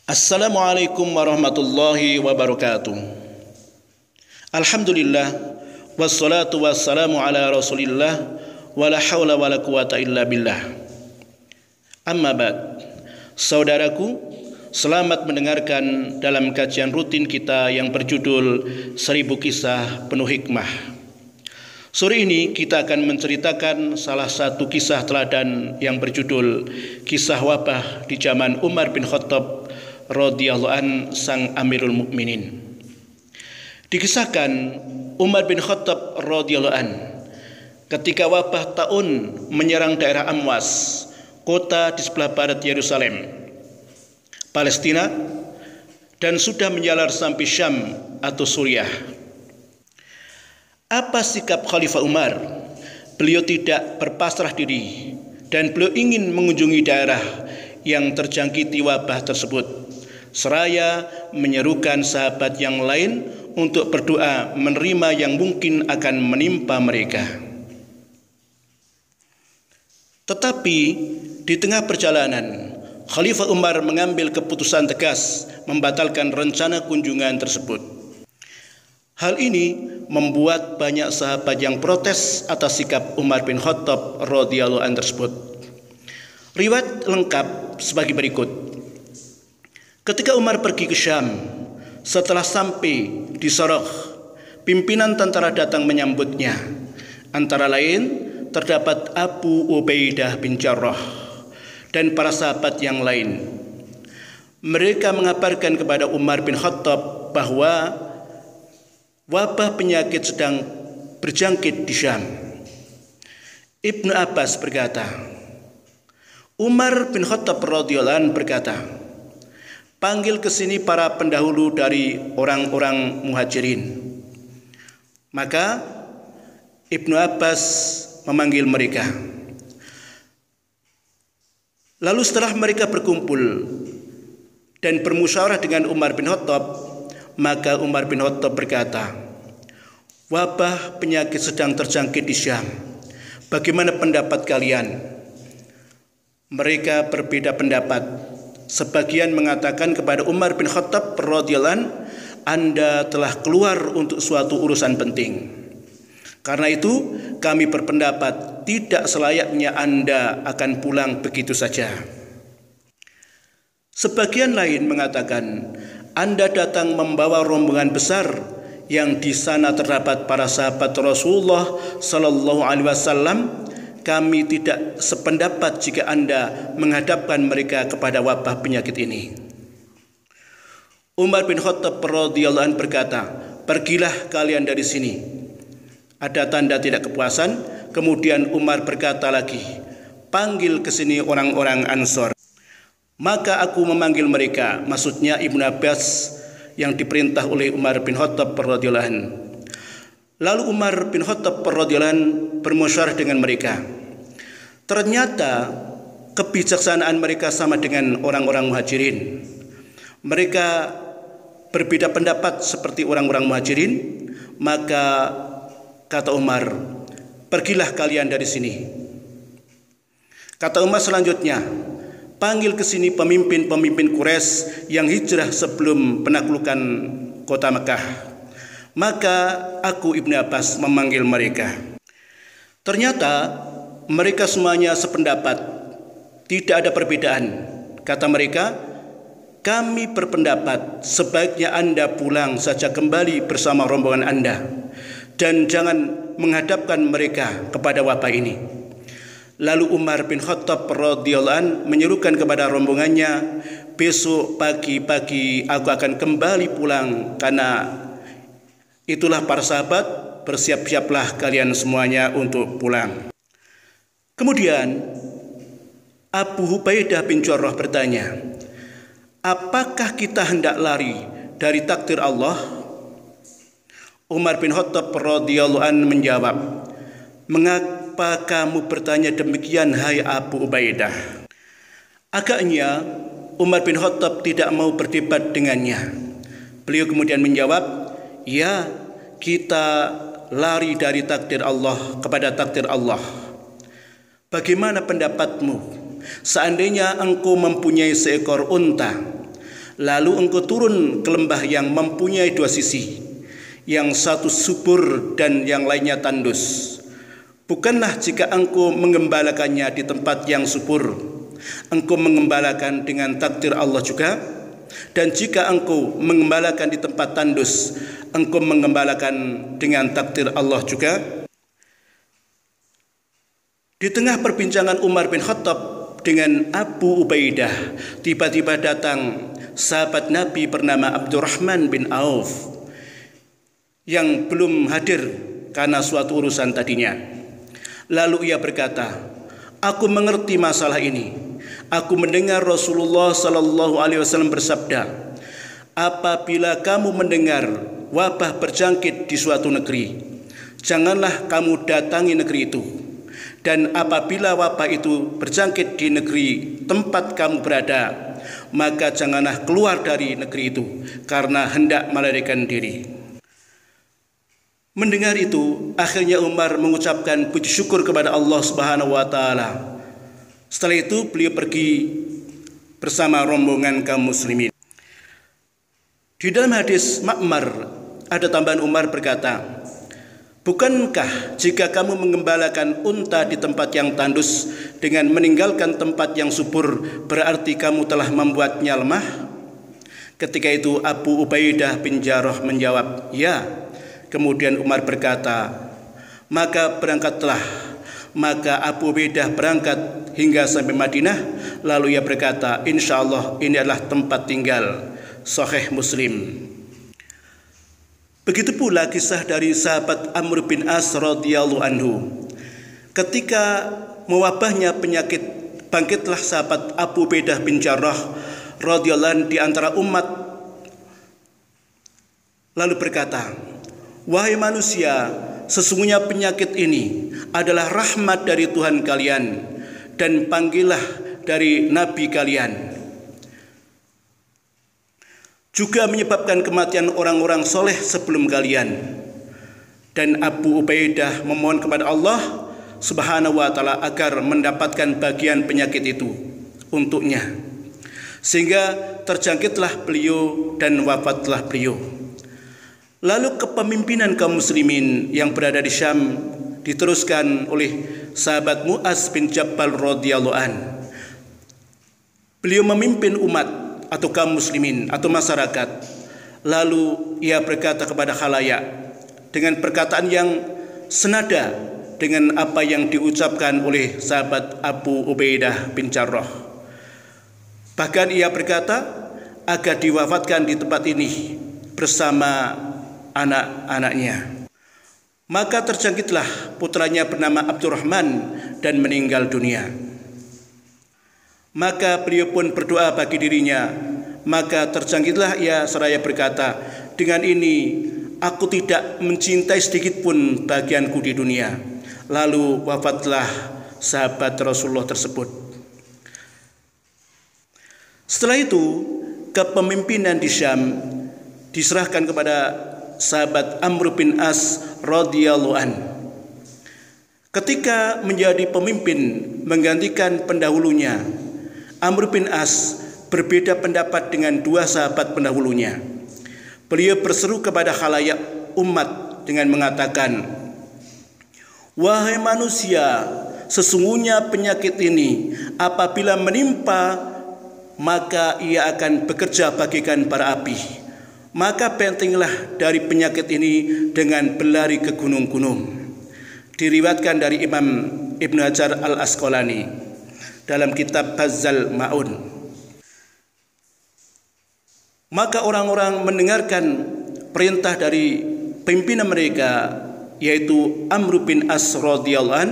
Assalamualaikum warahmatullahi wabarakatuh. Alhamdulillah wassalatu wassalamu ala Rasulillah wala haula wala quwata illa billah. Amma ba'd. Saudaraku, selamat mendengarkan dalam kajian rutin kita yang berjudul 1000 Kisah Penuh Hikmah. Sore ini kita akan menceritakan salah satu kisah teladan yang berjudul Kisah Wabah di zaman Umar bin Khattab radhiyallahu an, sang Amirul Mukminin. Dikisahkan Umar bin Khattab radhiyallahu an ketika wabah taun menyerang daerah Amwas, kota di sebelah barat Yerusalem, Palestina, dan sudah menjalar sampai Syam atau Suriah. Apa sikap Khalifah Umar? Beliau tidak berpasrah diri dan beliau ingin mengunjungi daerah yang terjangkiti wabah tersebut, seraya menyerukan sahabat yang lain untuk berdoa menerima yang mungkin akan menimpa mereka. Tetapi di tengah perjalanan, Khalifah Umar mengambil keputusan tegas membatalkan rencana kunjungan tersebut. Hal ini membuat banyak sahabat yang protes atas sikap Umar bin Khattab radhiyallahu anhu tersebut. Riwayat lengkap sebagai berikut. Ketika Umar pergi ke Syam, setelah sampai di Sorokh, pimpinan tentara datang menyambutnya. Antara lain terdapat Abu Ubaidah bin Jarrah dan para sahabat yang lain. Mereka mengabarkan kepada Umar bin Khattab bahwa wabah penyakit sedang berjangkit di Syam. Ibnu Abbas berkata, Umar bin Khattab radhiyallahu anhu berkata, panggil ke sini para pendahulu dari orang-orang Muhajirin. Maka Ibnu Abbas memanggil mereka. Lalu setelah mereka berkumpul dan bermusyawarah dengan Umar bin Khattab, maka Umar bin Khattab berkata, wabah penyakit sedang terjangkit di Syam. Bagaimana pendapat kalian? Mereka berbeda pendapat. Sebagian mengatakan kepada Umar bin Khattab radhiyallahu anhu, Anda telah keluar untuk suatu urusan penting. Karena itu kami berpendapat tidak selayaknya Anda akan pulang begitu saja. Sebagian lain mengatakan, Anda datang membawa rombongan besar yang di sana terdapat para sahabat Rasulullah sallallahu alaihi wasallam. Kami tidak sependapat jika Anda menghadapkan mereka kepada wabah penyakit ini. Umar bin Khattab radhiyallahu anhu berkata, pergilah kalian dari sini. Ada tanda tidak kepuasan. Kemudian Umar berkata lagi, panggil ke sini orang-orang Ansor. Maka aku memanggil mereka, maksudnya Ibnu Abbas yang diperintah oleh Umar bin Khattab radhiyallahu anhu. Lalu Umar bin Khattab radhiyallahu anhu bermusyawarah dengan mereka. Ternyata kebijaksanaan mereka sama dengan orang-orang Muhajirin. Mereka berbeda pendapat seperti orang-orang Muhajirin. Maka kata Umar, pergilah kalian dari sini. Kata Umar selanjutnya, panggil ke sini pemimpin-pemimpin Quraisy yang hijrah sebelum penaklukan kota Mekah. Maka aku Ibnu Abbas memanggil mereka. Ternyata mereka semuanya sependapat, tidak ada perbedaan. Kata mereka, kami berpendapat sebaiknya Anda pulang saja kembali bersama rombongan Anda dan jangan menghadapkan mereka kepada wabah ini. Lalu Umar bin Khattab radhiyallahu anhu menyerukan kepada rombongannya, besok pagi-pagi aku akan kembali pulang, karena itulah para sahabat, bersiap-siaplah kalian semuanya untuk pulang. Kemudian Abu Ubaidah bin Jarrah bertanya, apakah kita hendak lari dari takdir Allah? Umar bin Khattab radhiyallahu anhu menjawab, mengapa kamu bertanya demikian, hai Abu Ubaidah? Agaknya Umar bin Khattab tidak mau berdebat dengannya. Beliau kemudian menjawab, ya, kita lari dari takdir Allah kepada takdir Allah. Bagaimana pendapatmu? Seandainya engkau mempunyai seekor unta, Lalu engkau turun ke lembah yang mempunyai dua sisi, yang satu subur dan yang lainnya tandus. Bukanlah jika engkau mengembalakannya di tempat yang subur, engkau mengembalakan dengan takdir Allah juga? Dan jika engkau mengembalakan di tempat tandus, engkau mengembalakan dengan takdir Allah juga? Di tengah perbincangan Umar bin Khattab dengan Abu Ubaidah, tiba-tiba datang sahabat Nabi bernama Abdurrahman bin Auf yang belum hadir karena suatu urusan tadinya. Lalu ia berkata, "Aku mengerti masalah ini. Aku mendengar Rasulullah sallallahu alaihi wasallam bersabda, apabila kamu mendengar wabah berjangkit di suatu negeri, janganlah kamu datangi negeri itu. Dan apabila wabah itu berjangkit di negeri tempat kamu berada, maka janganlah keluar dari negeri itu karena hendak melarikan diri." Mendengar itu, akhirnya Umar mengucapkan puji syukur kepada Allah Subhanahu wa taala. Setelah itu beliau pergi bersama rombongan kaum muslimin. Di dalam hadis Ma'mar ada tambahan Umar berkata, "Bukankah jika kamu mengembalakan unta di tempat yang tandus dengan meninggalkan tempat yang subur, berarti kamu telah membuatnya lemah?" Ketika itu Abu Ubaidah bin Jarrah menjawab, "Ya." Kemudian Umar berkata, "Maka berangkatlah." Maka Abu Ubaidah berangkat hingga sampai Madinah. Lalu ia berkata, "Insya Allah ini adalah tempat tinggal." Sahih Muslim. Begitu pula kisah dari sahabat Amr bin As radhiyallahu anhu. Ketika mewabahnya penyakit, bangkitlah sahabat Abu Ubaidah bin Jarrah radhiyallahu anhu di antara umat, lalu berkata, "Wahai manusia, sesungguhnya penyakit ini adalah rahmat dari Tuhan kalian, dan panggillah dari Nabi kalian. Juga menyebabkan kematian orang-orang soleh sebelum kalian." Dan Abu Ubaidah memohon kepada Allah Subhanahu wa taala agar mendapatkan bagian penyakit itu untuknya, sehingga terjangkitlah beliau dan wafatlah beliau. Lalu kepemimpinan kaum muslimin yang berada di Syam diteruskan oleh sahabat Mu'az bin Jabal radhiyallahu an. Beliau memimpin umat atau kaum muslimin atau masyarakat. Lalu ia berkata kepada khalayak dengan perkataan yang senada dengan apa yang diucapkan oleh sahabat Abu Ubaidah bin Jarrah. Bahkan ia berkata agar diwafatkan di tempat ini bersama anak-anaknya. Maka terjangkitlah putranya bernama Abdurrahman dan meninggal dunia. Maka beliau pun berdoa bagi dirinya. Maka terjangkitlah ia seraya berkata, "Dengan ini aku tidak mencintai sedikit pun bagianku di dunia." Lalu wafatlah sahabat Rasulullah tersebut. Setelah itu kepemimpinan di Syam diserahkan kepada sahabat Amr bin As radhiyallahu an. Ketika menjadi pemimpin menggantikan pendahulunya, Amr bin As berbeda pendapat dengan dua sahabat pendahulunya. Beliau berseru kepada khalayak umat dengan mengatakan, "Wahai manusia, sesungguhnya penyakit ini apabila menimpa, maka ia akan bekerja bagikan bara api. Maka bentenglah dari penyakit ini dengan berlari ke gunung-gunung." Diriwayatkan dari Imam Ibnu Hajar Al-Asqalani dalam kitab Bazzal Ma'un. Maka orang-orang mendengarkan perintah dari pimpinan mereka, yaitu Amr bin As radhiyallahu an,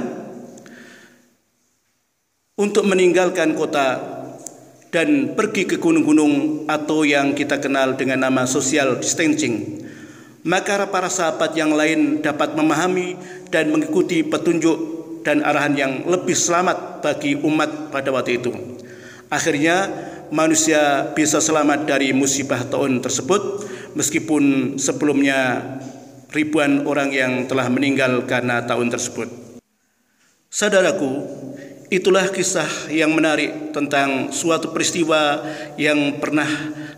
untuk meninggalkan kota dan pergi ke gunung-gunung atau yang kita kenal dengan nama social distancing. Maka para sahabat yang lain dapat memahami dan mengikuti petunjuk dan arahan yang lebih selamat bagi umat pada waktu itu. Akhirnya manusia bisa selamat dari musibah tahun tersebut, meskipun sebelumnya ribuan orang yang telah meninggal karena tahun tersebut. Saudaraku, itulah kisah yang menarik tentang suatu peristiwa yang pernah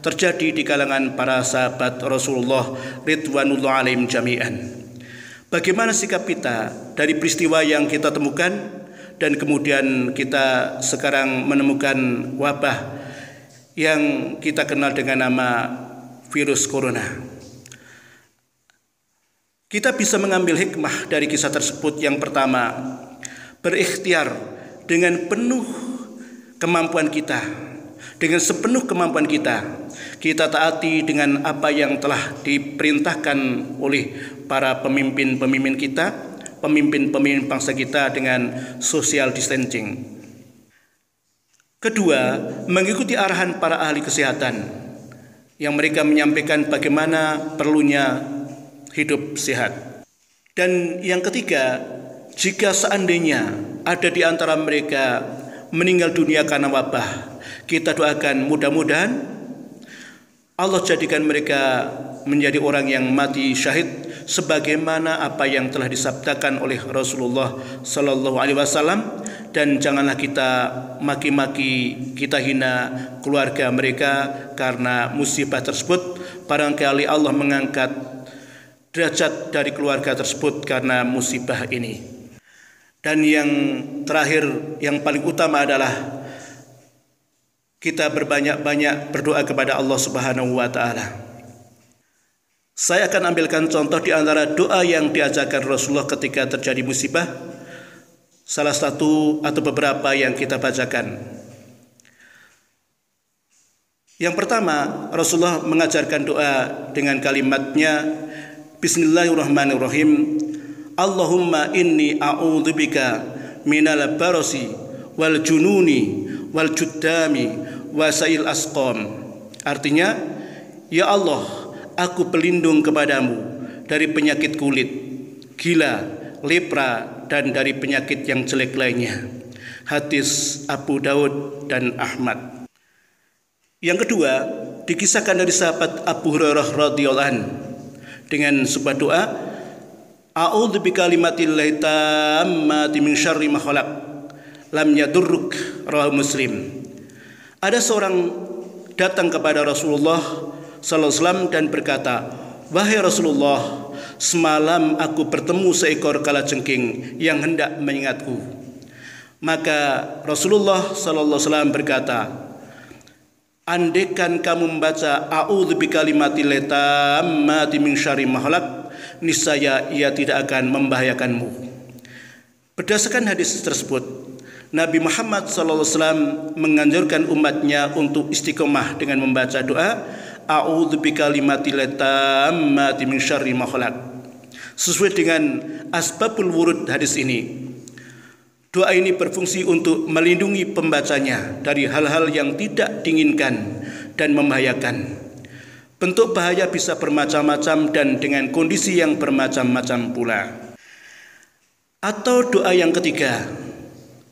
terjadi di kalangan para sahabat Rasulullah ridwanullah alaihim jami'an. Bagaimana sikap kita dari peristiwa yang kita temukan dan kemudian kita sekarang menemukan wabah yang kita kenal dengan nama virus corona. Kita bisa mengambil hikmah dari kisah tersebut. Yang pertama, berikhtiar dengan penuh kemampuan kita, dengan sepenuh kemampuan kita taati dengan apa yang telah diperintahkan oleh para pemimpin-pemimpin kita, pemimpin-pemimpin bangsa kita dengan social distancing. Kedua, mengikuti arahan para ahli kesehatan yang mereka menyampaikan bagaimana perlunya hidup sehat. Dan yang ketiga, jika seandainya ada di antara mereka meninggal dunia karena wabah, kita doakan mudah-mudahan Allah jadikan mereka menjadi orang yang mati syahid sebagaimana apa yang telah disabdakan oleh Rasulullah sallallahu alaihi wasallam, dan janganlah kita maki-maki, kita hina keluarga mereka karena musibah tersebut. Barangkali Allah mengangkat derajat dari keluarga tersebut karena musibah ini. Dan yang terakhir, yang paling utama adalah kita berbanyak-banyak berdoa kepada Allah Subhanahu wa taala. Saya akan ambilkan contoh di antara doa yang diajarkan Rasulullah ketika terjadi musibah. Salah satu atau beberapa yang kita bacakan. Yang pertama, Rasulullah mengajarkan doa dengan kalimatnya, Bismillahirrahmanirrahim. Allahumma inni a'udzubika minal barasi wal jununi wal juddami wasail asqam. Artinya, ya Allah, aku berlindung kepadamu dari penyakit kulit, gila, lepra, dan dari penyakit yang jelek lainnya. Hadis Abu Daud dan Ahmad. Yang kedua, dikisahkan dari sahabat Abu Hurairah radhiyallahu anhu dengan sebuah doa, A'udzu bikalimatillahi tammati min syarri ma khalaq lam yadurruk, rawahu Muslim. Ada seorang datang kepada Rasulullah sallallahu alaihi wasallam dan berkata, wahai Rasulullah, semalam aku bertemu seekor kalajengking yang hendak menyengatku. Maka Rasulullah sallallahu alaihi wasallam berkata, andaikan kamu membaca a'udzu bikalimatillahi tammati min syarri ma khalaq, niscaya ia tidak akan membahayakanmu. Berdasarkan hadis tersebut, Nabi Muhammad SAW menganjurkan umatnya untuk istiqomah dengan membaca doa A'udzu bikalimatillahi tammati min syarri ma khalaq. Sesuai dengan asbabul wurud hadis ini, doa ini berfungsi untuk melindungi pembacanya dari hal-hal yang tidak diinginkan dan membahayakan. Bentuk bahaya bisa bermacam-macam dan dengan kondisi yang bermacam-macam pula. Atau doa yang ketiga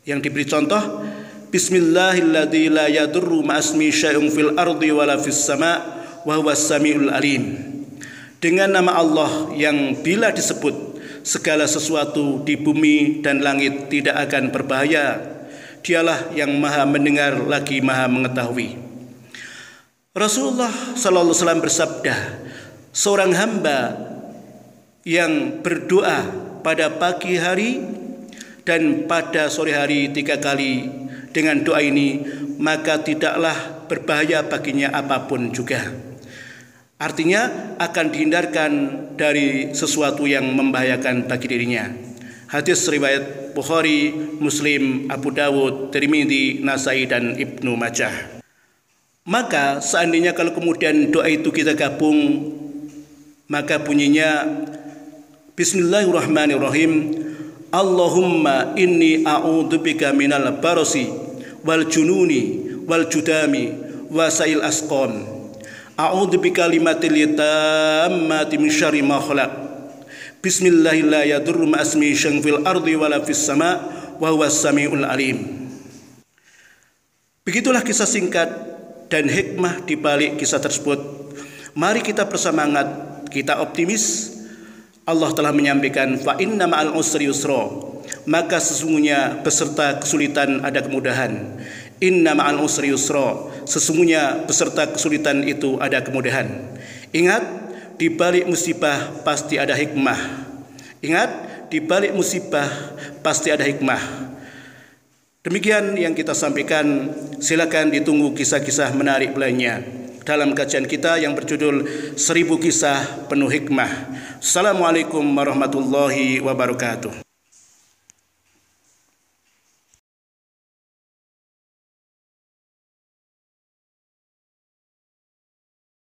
yang diberi contoh, Bismillahilladzi la yadurru ma'asmi syai'un fil ardi wala fis sama' wa huwas samiul alim. Dengan nama Allah yang bila disebut segala sesuatu di bumi dan langit tidak akan berbahaya, Dialah yang maha mendengar lagi maha mengetahui. Rasulullah sallallahu alaihi wasallam bersabda, seorang hamba yang berdoa pada pagi hari dan pada sore hari 3 kali dengan doa ini, maka tidaklah berbahaya baginya apapun juga. Artinya akan dihindarkan dari sesuatu yang membahayakan bagi dirinya. Hadis riwayat Bukhari, Muslim, Abu Dawud, Tirmidzi, Nasai, dan Ibnu Majah. Maka seandainya kalau kemudian doa itu kita gabung, maka bunyinya Bismillahirrahmanirrahim. Allahumma inni a'udzubika minal barasi wal jununi wal judami wasail asqam. A'udzubika limatil tammati min syarri ma khalaq. Bismillahillah yadurru ma'asmi syai'un fil ardi wala fis sama' wa huwas samiul alim. Begitulah kisah singkat dan hikmah di balik kisah tersebut. Mari kita bersemangat, kita optimis. Allah telah menyampaikan fa inna ma'al usri yusra maka sesungguhnya beserta kesulitan ada kemudahan. Inna ma'al usri yusra, sesungguhnya beserta kesulitan itu ada kemudahan. Ingat, di balik musibah pasti ada hikmah. Ingat, di balik musibah pasti ada hikmah. Demikian yang kita sampaikan. Silakan ditunggu kisah-kisah menarik lainnya dalam kajian kita yang berjudul 1000 Kisah Penuh Hikmah. Assalamualaikum warahmatullahi wabarakatuh.